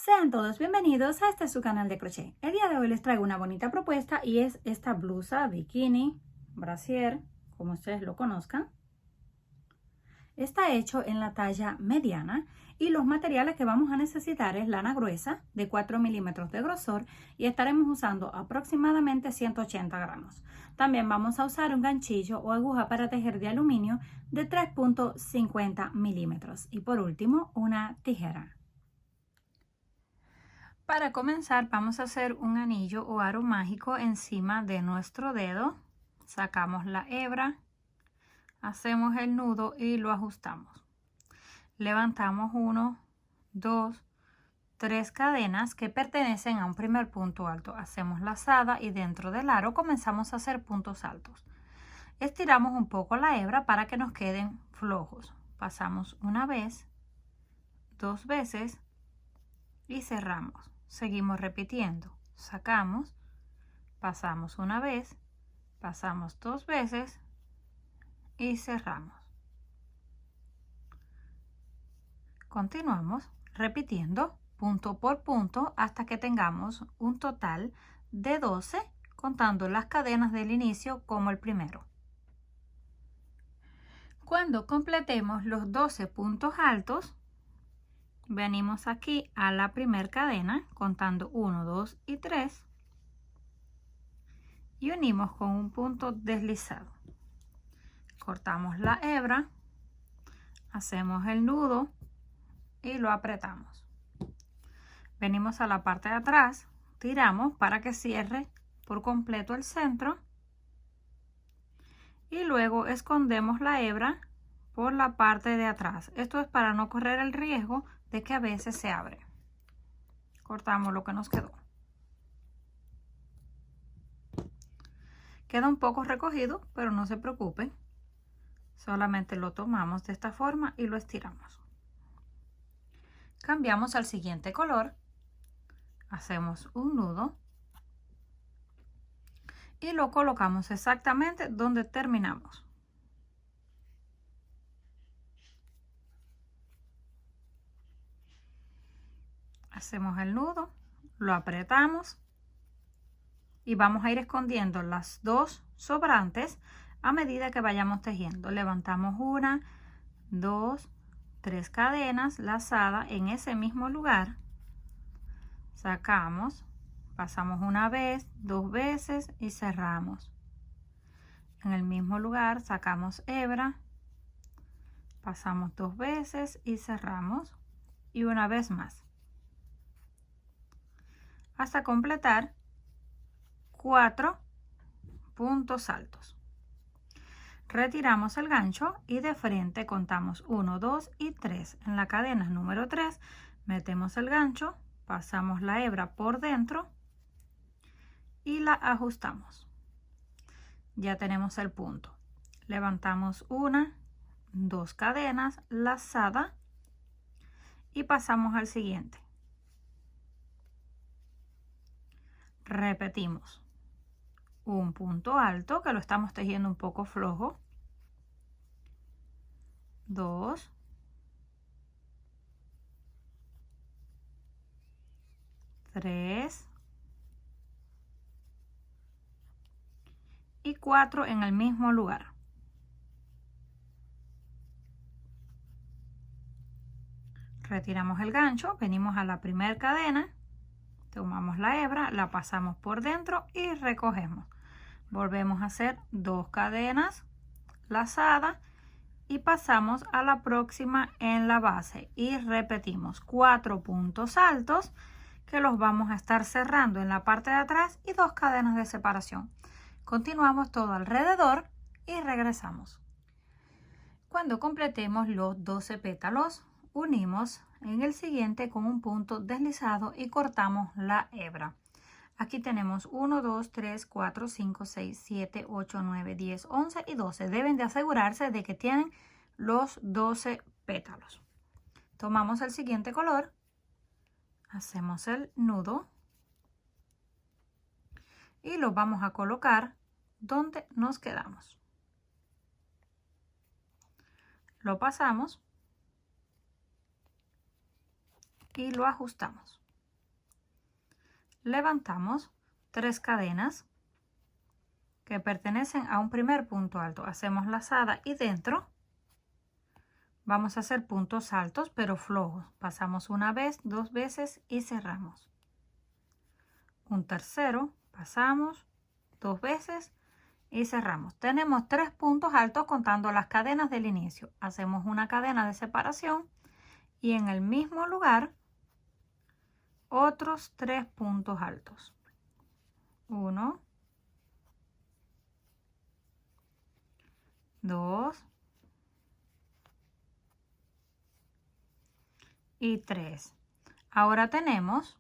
Sean todos bienvenidos a este su canal de crochet. El día de hoy les traigo una bonita propuesta y es esta blusa, bikini, brasier, como ustedes lo conozcan. Está hecho en la talla mediana y los materiales que vamos a necesitar es lana gruesa de 4 milímetros de grosor y estaremos usando aproximadamente 180 gramos. También vamos a usar un ganchillo o aguja para tejer de aluminio de 3.50 milímetros y por último una tijera. Para comenzar vamos a hacer un anillo o aro mágico encima de nuestro dedo. Sacamos la hebra, hacemos el nudo y lo ajustamos. Levantamos 1, 2, 3 cadenas que pertenecen a un primer punto alto. Hacemos lazada y dentro del aro comenzamos a hacer puntos altos. Estiramos un poco la hebra para que nos queden flojos. Pasamos una vez, dos veces y cerramos. Seguimos repitiendo. Sacamos, pasamos una vez, pasamos dos veces y cerramos. Continuamos repitiendo punto por punto hasta que tengamos un total de 12, contando las cadenas del inicio como el primero. Cuando completemos los 12 puntos altos, venimos aquí a la primera cadena contando 1, 2 y 3 y unimos con un punto deslizado. Cortamos la hebra, hacemos el nudo y lo apretamos. Venimos a la parte de atrás, tiramos para que cierre por completo el centro y luego escondemos la hebra por la parte de atrás. Esto es para no correr el riesgo de que a veces se abre. Cortamos lo que nos quedó. Queda un poco recogido, pero no se preocupen. Solamente lo tomamos de esta forma y lo estiramos. Cambiamos al siguiente color. Hacemos un nudo y lo colocamos exactamente donde terminamos. Hacemos el nudo, lo apretamos y vamos a ir escondiendo las dos sobrantes a medida que vayamos tejiendo. Levantamos 1, 2, 3 cadenas lazadas en ese mismo lugar. Sacamos, pasamos una vez, dos veces y cerramos. En el mismo lugar sacamos hebra, pasamos dos veces y cerramos y una vez más hasta completar 4 puntos altos. Retiramos el gancho y de frente contamos 1, 2 y 3. En la cadena número 3 metemos el gancho, pasamos la hebra por dentro y la ajustamos. Ya tenemos el punto. Levantamos 1, 2 cadenas lazada y pasamos al siguiente. Repetimos un punto alto que lo estamos tejiendo un poco flojo, 2, 3 y 4 en el mismo lugar. Retiramos el gancho, venimos a la primera cadena, tomamos la hebra, la pasamos por dentro y recogemos. Volvemos a hacer 2 cadenas lazadas y pasamos a la próxima en la base y repetimos 4 puntos altos que los vamos a estar cerrando en la parte de atrás y 2 cadenas de separación. Continuamos todo alrededor y regresamos. Cuando completemos los 12 pétalos, unimos en el siguiente con un punto deslizado y cortamos la hebra. Aquí tenemos 1, 2, 3, 4, 5, 6, 7, 8, 9, 10, 11 y 12. Deben de asegurarse de que tienen los 12 pétalos. Tomamos el siguiente color, hacemos el nudo y lo vamos a colocar donde nos quedamos. Lo pasamos y lo ajustamos. levantamos 3 cadenas que pertenecen a un primer punto alto. Hacemos lazada y dentro vamos a hacer puntos altos pero flojos. Pasamos una vez, 2 veces y cerramos. Un tercero, pasamos 2 veces y cerramos. Tenemos 3 puntos altos contando las cadenas del inicio. Hacemos una cadena de separación y en el mismo lugar otros 3 puntos altos. 1, 2 y 3. Ahora tenemos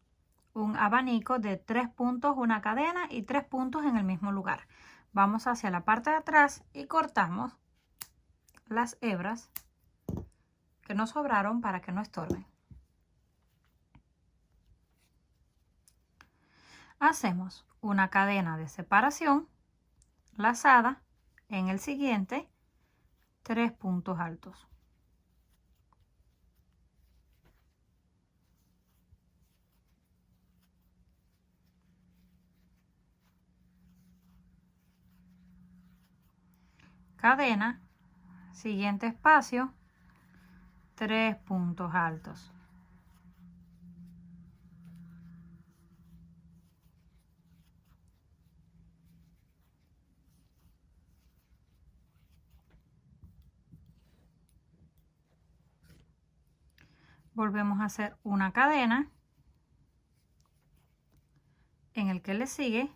un abanico de 3 puntos, una cadena y 3 puntos en el mismo lugar. Vamos hacia la parte de atrás y cortamos las hebras que nos sobraron para que no estorben. Hacemos una cadena de separación, lazada, en el siguiente 3 puntos altos. Cadena, siguiente espacio, 3 puntos altos. Volvemos a hacer una cadena en el que le sigue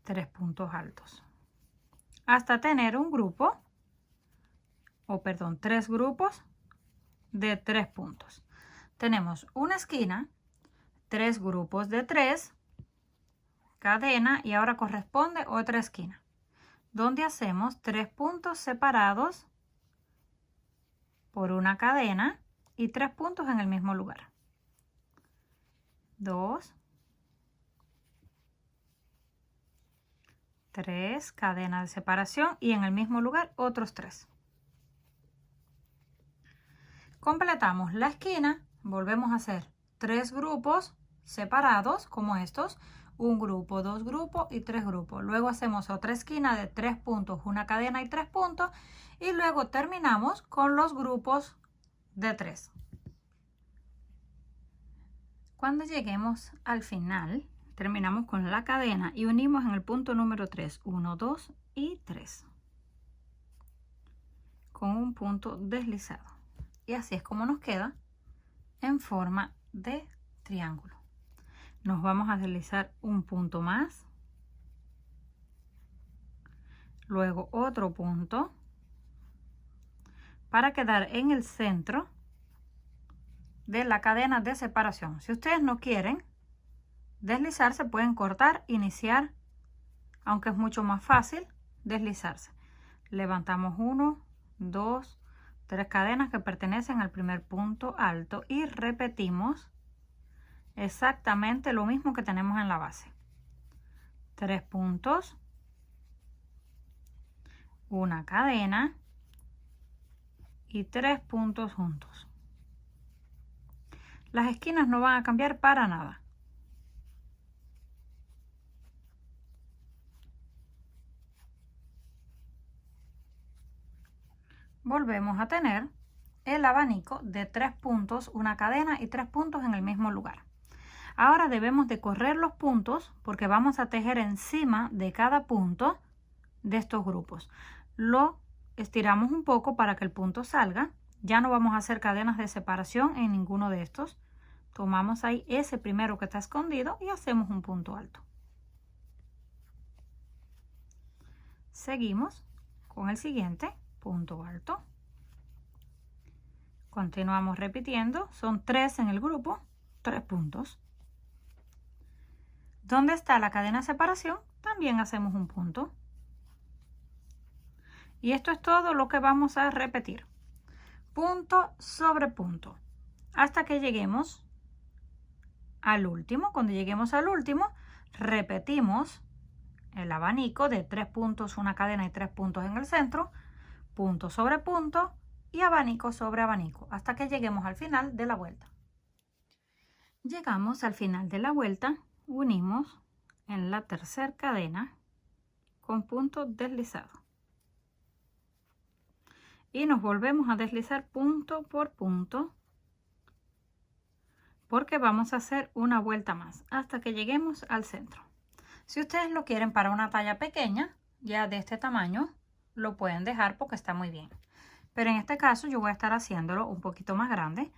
3 puntos altos hasta tener un grupo, o perdón, 3 grupos de 3 puntos. Tenemos una esquina, 3 grupos de 3, cadena y ahora corresponde otra esquina donde hacemos 3 puntos separados por una cadena y 3 puntos en el mismo lugar. 2, 3, cadena de separación y en el mismo lugar otros 3. Completamos la esquina, volvemos a hacer 3 grupos separados como estos, un grupo, 2 grupos y 3 grupos. Luego hacemos otra esquina de 3 puntos, una cadena y 3 puntos y luego terminamos con los grupos de 3. Cuando lleguemos al final, terminamos con la cadena y unimos en el punto número 3, 1, 2 y 3, con un punto deslizado. Y así es como nos queda en forma de triángulo. Nos vamos a deslizar un punto más, luego otro punto, para quedar en el centro de la cadena de separación. Si ustedes no quieren deslizarse, pueden cortar, iniciar, aunque es mucho más fácil deslizarse. Levantamos 1, 2, 3 cadenas que pertenecen al primer punto alto y repetimos exactamente lo mismo que tenemos en la base. 3 puntos, una cadena y 3 puntos juntos. Las esquinas no van a cambiar para nada. Volvemos a tener el abanico de 3 puntos, una cadena y 3 puntos en el mismo lugar. Ahora debemos de correr los puntos porque vamos a tejer encima de cada punto de estos grupos. Lo estiramos un poco para que el punto salga. Ya no vamos a hacer cadenas de separación en ninguno de estos. Tomamos ahí ese primero que está escondido y hacemos un punto alto. Seguimos con el siguiente punto alto. Continuamos repitiendo. Son 3 en el grupo, 3 puntos. ¿Dónde está la cadena de separación? También hacemos un punto. Y esto es todo lo que vamos a repetir. Punto sobre punto. Hasta que lleguemos al último. Cuando lleguemos al último, repetimos el abanico de 3 puntos, una cadena y 3 puntos en el centro. Punto sobre punto y abanico sobre abanico. Hasta que lleguemos al final de la vuelta. Llegamos al final de la vuelta, unimos en la tercera cadena con punto deslizado y nos volvemos a deslizar punto por punto porque vamos a hacer una vuelta más hasta que lleguemos al centro. Si ustedes lo quieren para una talla pequeña, ya de este tamaño, lo pueden dejar porque está muy bien. Pero en este caso yo voy a estar haciéndolo un poquito más grande.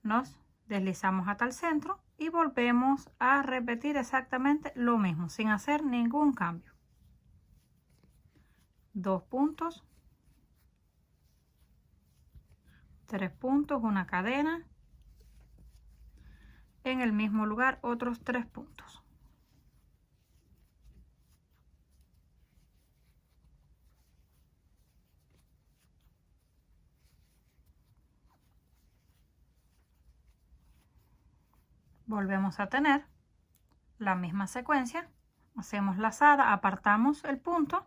Nos deslizamos hasta el centro y volvemos a repetir exactamente lo mismo sin hacer ningún cambio. 2 puntos, 3 puntos, una cadena, en el mismo lugar otros 3 puntos. Volvemos a tener la misma secuencia, hacemos lazada, apartamos el punto,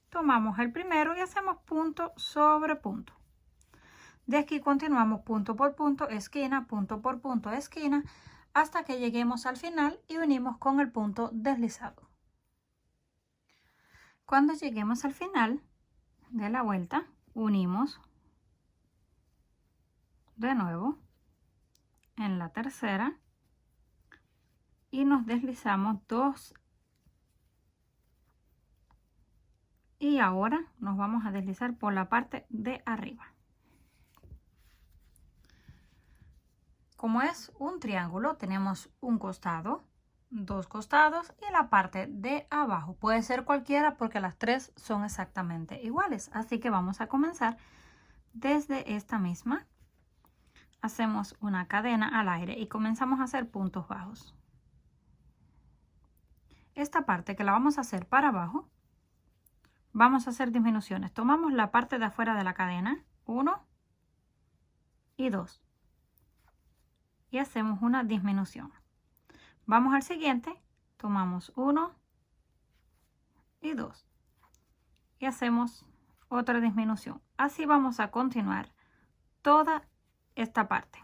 tomamos el primero y hacemos punto sobre punto. De aquí continuamos punto por punto, esquina, punto por punto, esquina, hasta que lleguemos al final y unimos con el punto deslizado. Cuando lleguemos al final de la vuelta, unimos de nuevo en la tercera y nos deslizamos 2 y ahora nos vamos a deslizar por la parte de arriba. Como es un triángulo, tenemos un costado, 2 costados y la parte de abajo. Puede ser cualquiera porque las 3 son exactamente iguales. Así que vamos a comenzar desde esta misma. Hacemos una cadena al aire y comenzamos a hacer puntos bajos. Esta parte que la vamos a hacer para abajo, vamos a hacer disminuciones. Tomamos la parte de afuera de la cadena, 1 y 2. Y hacemos una disminución. Vamos al siguiente, tomamos 1 y 2 y hacemos otra disminución. Así vamos a continuar toda esta parte,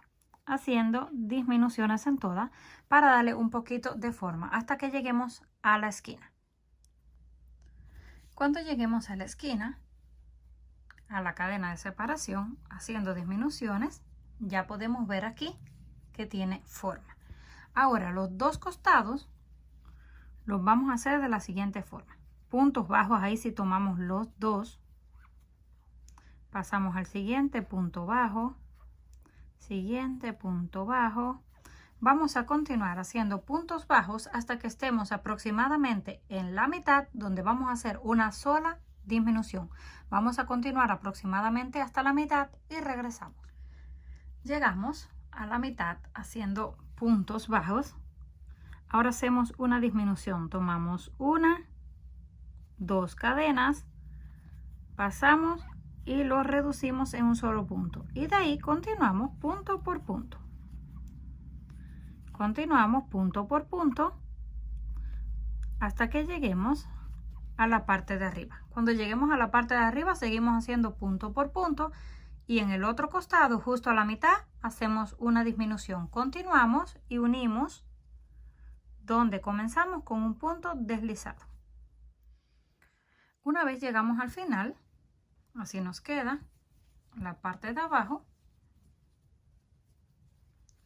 haciendo disminuciones en toda para darle un poquito de forma hasta que lleguemos a la esquina. Cuando lleguemos a la esquina, a la cadena de separación, haciendo disminuciones, ya podemos ver aquí que tiene forma. Ahora los 2 costados los vamos a hacer de la siguiente forma. Puntos bajos ahí si tomamos los 2. Pasamos al siguiente punto bajo. Siguiente punto bajo. Vamos a continuar haciendo puntos bajos hasta que estemos aproximadamente en la mitad donde vamos a hacer una sola disminución. Vamos a continuar aproximadamente hasta la mitad y regresamos. Llegamos a la mitad haciendo puntos bajos. Ahora hacemos una disminución. Tomamos 1, 2 cadenas, pasamos y lo reducimos en un solo punto. Y de ahí continuamos punto por punto. Continuamos punto por punto hasta que lleguemos a la parte de arriba. Cuando lleguemos a la parte de arriba seguimos haciendo punto por punto y en el otro costado justo a la mitad hacemos una disminución. Continuamos y unimos donde comenzamos con un punto deslizado. Una vez llegamos al final, así nos queda la parte de abajo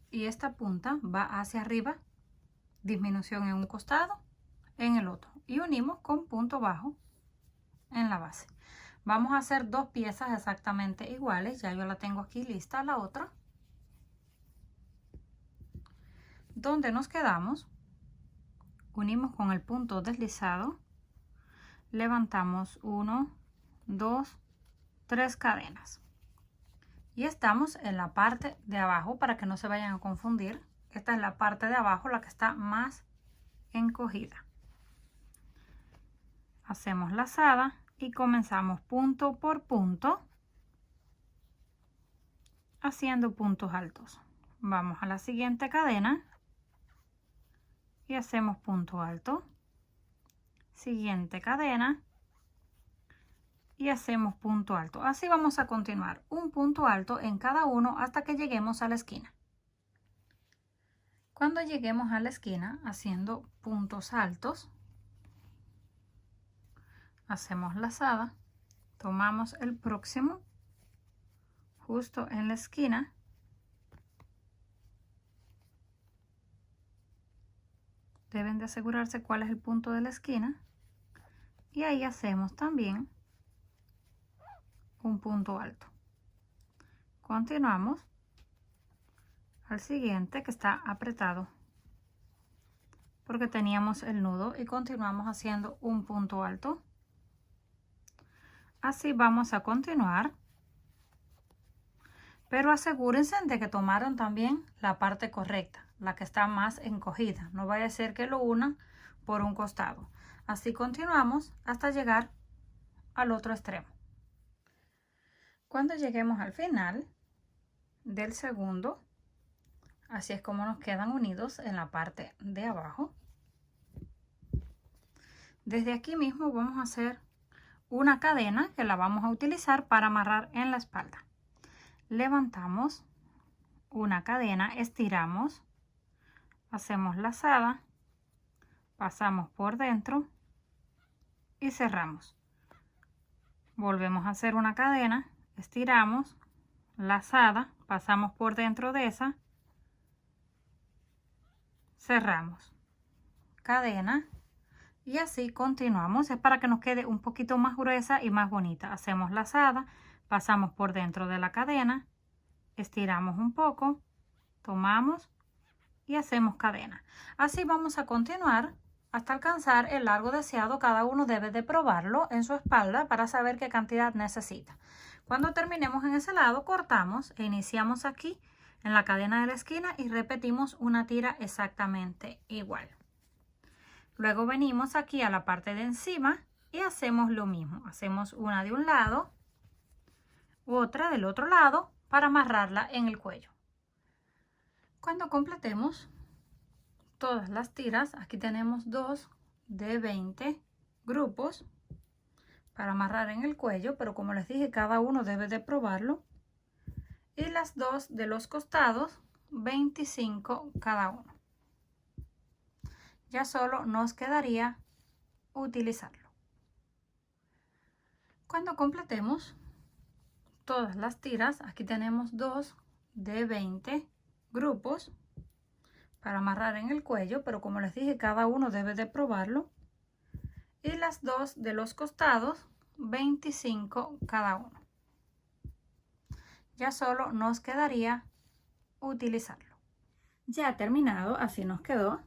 y esta punta va hacia arriba, disminución en un costado, en el otro y unimos con punto bajo en la base. Vamos a hacer 2 piezas exactamente iguales, ya yo la tengo aquí lista la otra. Donde nos quedamos, unimos con el punto deslizado, levantamos 1, 2, 3 cadenas y estamos en la parte de abajo para que no se vayan a confundir. Esta es la parte de abajo, la que está más encogida. Hacemos lazada y comenzamos punto por punto haciendo puntos altos. Vamos a la siguiente cadena y hacemos punto alto, siguiente cadena y hacemos punto alto. Así vamos a continuar un punto alto en cada uno hasta que lleguemos a la esquina. Cuando lleguemos a la esquina haciendo puntos altos, hacemos lazada, tomamos el próximo justo en la esquina deben de asegurarse cuál es el punto de la esquina y ahí hacemos también un punto alto. Continuamos al siguiente que está apretado porque teníamos el nudo y continuamos haciendo un punto alto. Así vamos a continuar, pero asegúrense de que tomaron también la parte correcta, la que está más encogida. No vaya a ser que lo unan por un costado. Así continuamos hasta llegar al otro extremo. Cuando lleguemos al final del segundo, así es como nos quedan unidos en la parte de abajo. Desde aquí mismo vamos a hacer una cadena que la vamos a utilizar para amarrar en la espalda. Levantamos una cadena, estiramos, hacemos lazada, pasamos por dentro y cerramos. Volvemos a hacer una cadena, estiramos, lazada, pasamos por dentro de esa, cerramos, cadena y así continuamos. Es para que nos quede un poquito más gruesa y más bonita. Hacemos lazada, pasamos por dentro de la cadena, estiramos un poco, tomamos y hacemos cadena. Así vamos a continuar hasta alcanzar el largo deseado. Cada uno debe de probarlo en su espalda para saber qué cantidad necesita. Cuando terminemos en ese lado, cortamos e iniciamos aquí en la cadena de la esquina y repetimos una tira exactamente igual. Luego venimos aquí a la parte de encima y hacemos lo mismo. Hacemos una de un lado, otra del otro lado para amarrarla en el cuello. Cuando completemos todas las tiras, aquí tenemos 2 de 20 grupos para amarrar en el cuello, pero como les dije, cada uno debe de probarlo. Y las 2 de los costados, 25 cada uno. Ya solo nos quedaría utilizarlo. Cuando completemos todas las tiras, aquí tenemos 2 de 20 grupos para amarrar en el cuello, pero como les dije, cada uno debe de probarlo. Y las 2 de los costados, 25 cada uno. Ya solo nos quedaría utilizarlo. Ya terminado, así nos quedó.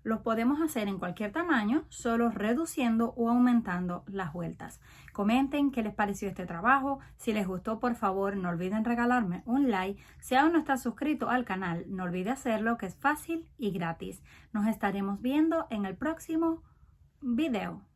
Los podemos hacer en cualquier tamaño, solo reduciendo o aumentando las vueltas. Comenten qué les pareció este trabajo. Si les gustó, por favor, no olviden regalarme un like. Si aún no estás suscrito al canal, no olvide hacerlo, que es fácil y gratis. Nos estaremos viendo en el próximo video.